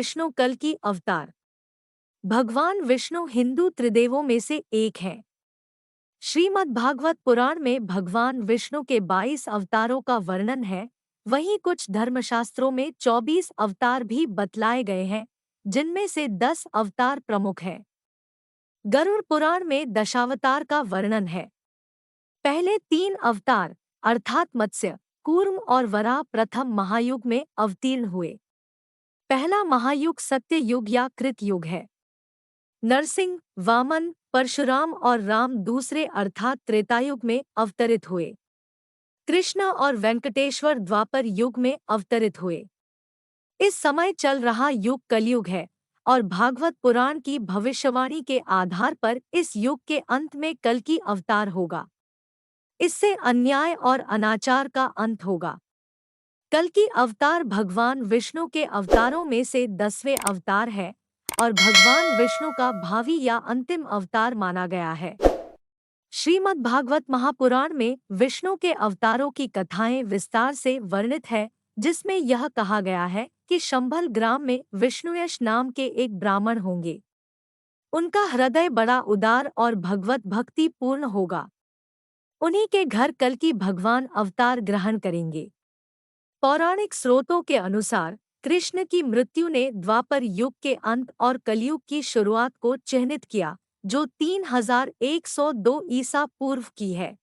विष्णु कल्कि अवतार। भगवान विष्णु हिंदू त्रिदेवों में से एक हैं। श्रीमद् भागवत पुराण में भगवान विष्णु के 22 अवतारों का वर्णन है। वहीं कुछ धर्मशास्त्रों में 24 अवतार भी बतलाए गए हैं, जिनमें से 10 अवतार प्रमुख हैं। गरुड़ पुराण में दशावतार का वर्णन है। पहले 3 अवतार अर्थात मत्स्य, कूर्म और वराह प्रथम महायुग में अवतीर्ण हुए। पहला महायुग सत्य युग या कृत युग है। नरसिंह, वामन, परशुराम और राम दूसरे अर्थात त्रेतायुग में अवतरित हुए। कृष्ण और वेंकटेश्वर द्वापर युग में अवतरित हुए। इस समय चल रहा युग कलयुग है और भागवत पुराण की भविष्यवाणी के आधार पर इस युग के अंत में कल्कि अवतार होगा। इससे अन्याय और अनाचार का अंत होगा। कल्कि अवतार भगवान विष्णु के अवतारों में से 10वें अवतार है और भगवान विष्णु का भावी या अंतिम अवतार माना गया है। श्रीमद् भागवत महापुराण में विष्णु के अवतारों की कथाएं विस्तार से वर्णित है, जिसमें यह कहा गया है कि शंभल ग्राम में विष्णुयश नाम के एक ब्राह्मण होंगे। उनका हृदय बड़ा उदार और भगवत भक्ति पूर्ण होगा। उन्हीं के घर कल्कि भगवान अवतार ग्रहण करेंगे। पौराणिक स्रोतों के अनुसार कृष्ण की मृत्यु ने द्वापर युग के अंत और कलयुग की शुरुआत को चिह्नित किया, जो 3102 ईसा पूर्व की है।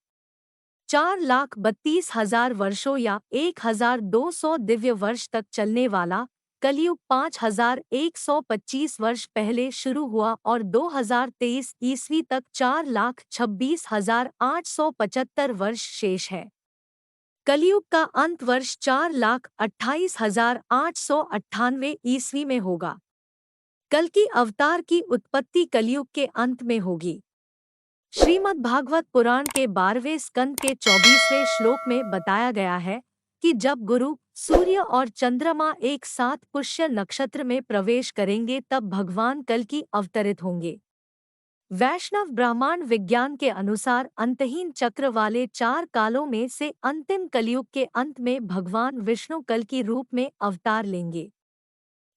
4,32,000 वर्षों या 1,200 दिव्य वर्ष तक चलने वाला कलयुग 5,125 वर्ष पहले शुरू हुआ और 2023 ईस्वी तक 4,26,875 वर्ष शेष है। कलयुग का अंत वर्ष 4,28,898 ईस्वी में होगा। कल्कि अवतार की उत्पत्ति कलयुग के अंत में होगी। श्रीमद् भागवत पुराण के 12वें स्कंद के 24वें श्लोक में बताया गया है कि जब गुरु, सूर्य और चंद्रमा एक साथ पुष्य नक्षत्र में प्रवेश करेंगे तब भगवान कल्कि अवतरित होंगे। वैष्णव ब्राह्मण विज्ञान के अनुसार अंतहीन चक्र वाले 4 कालों में से अंतिम कलयुग के अंत में भगवान विष्णु कल्कि रूप में अवतार लेंगे।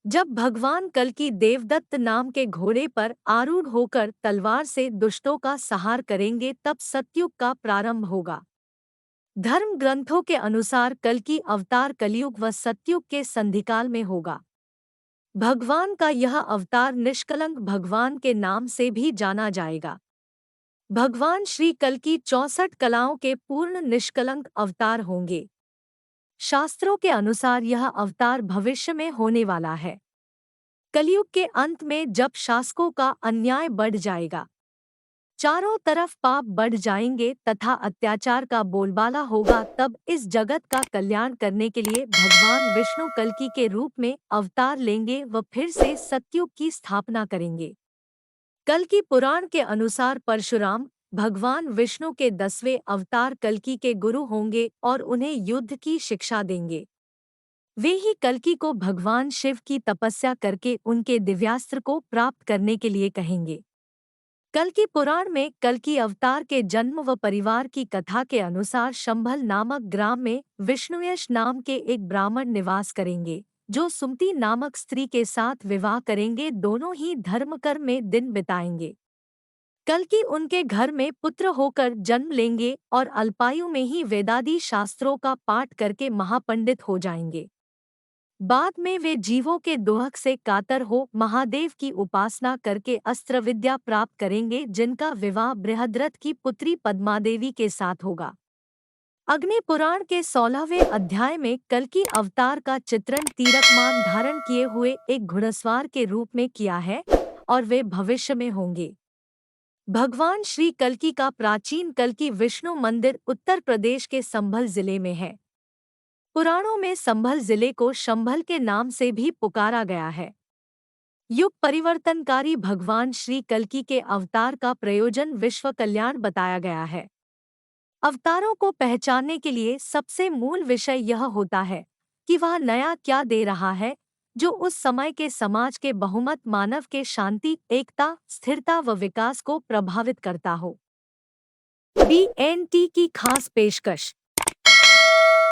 जब भगवान कल्कि देवदत्त नाम के घोड़े पर आरूढ़ होकर तलवार से दुष्टों का संहार करेंगे तब सतयुग का प्रारंभ होगा। धर्म ग्रंथों के अनुसार कल्कि अवतार कलयुग व सतयुग के संधिकाल में होगा। भगवान का यह अवतार निष्कलंक भगवान के नाम से भी जाना जाएगा। भगवान श्री कल्कि 64 कलाओं के पूर्ण निष्कलंक अवतार होंगे। शास्त्रों के अनुसार यह अवतार भविष्य में होने वाला है। कलयुग के अंत में जब शासकों का अन्याय बढ़ जाएगा, चारों तरफ पाप बढ़ जाएंगे तथा अत्याचार का बोलबाला होगा, तब इस जगत का कल्याण करने के लिए भगवान विष्णु कल्कि के रूप में अवतार लेंगे व फिर से सतयुग की स्थापना करेंगे। कल्कि पुराण के अनुसार परशुराम भगवान विष्णु के 10वें अवतार कल्कि के गुरु होंगे और उन्हें युद्ध की शिक्षा देंगे। वे ही कल्कि को भगवान शिव की तपस्या करके उनके दिव्यास्त्र को प्राप्त करने के लिए कहेंगे। कल्कि पुराण में कल्कि अवतार के जन्म व परिवार की कथा के अनुसार शंभल नामक ग्राम में विष्णुयश नाम के एक ब्राह्मण निवास करेंगे, जो सुमति नामक स्त्री के साथ विवाह करेंगे। दोनों ही धर्मकर्म में दिन बिताएंगे। कल्कि उनके घर में पुत्र होकर जन्म लेंगे और अल्पायु में ही वेदादि शास्त्रों का पाठ करके महापंडित हो जाएंगे। बाद में वे जीवों के दोहक से कातर हो महादेव की उपासना करके अस्त्र विद्या प्राप्त करेंगे, जिनका विवाह बृहद्रथ की पुत्री पद्मादेवी के साथ होगा। अग्नि पुराण के 16वें अध्याय में कल्कि अवतार का चित्रण तीरकमान धारण किए हुए एक घुड़सवार के रूप में किया है और वे भविष्य में होंगे। भगवान श्री कल्कि का प्राचीन कल्कि विष्णु मंदिर उत्तर प्रदेश के संभल जिले में है। पुराणों में संभल जिले को शंभल के नाम से भी पुकारा गया है। युग परिवर्तनकारी भगवान श्री कल्कि के अवतार का प्रयोजन विश्व कल्याण बताया गया है। अवतारों को पहचानने के लिए सबसे मूल विषय यह होता है कि वह नया क्या दे रहा है, जो उस समय के समाज के बहुमत मानव के शांति, एकता, स्थिरता व विकास को प्रभावित करता हो। BNT की खास पेशकश।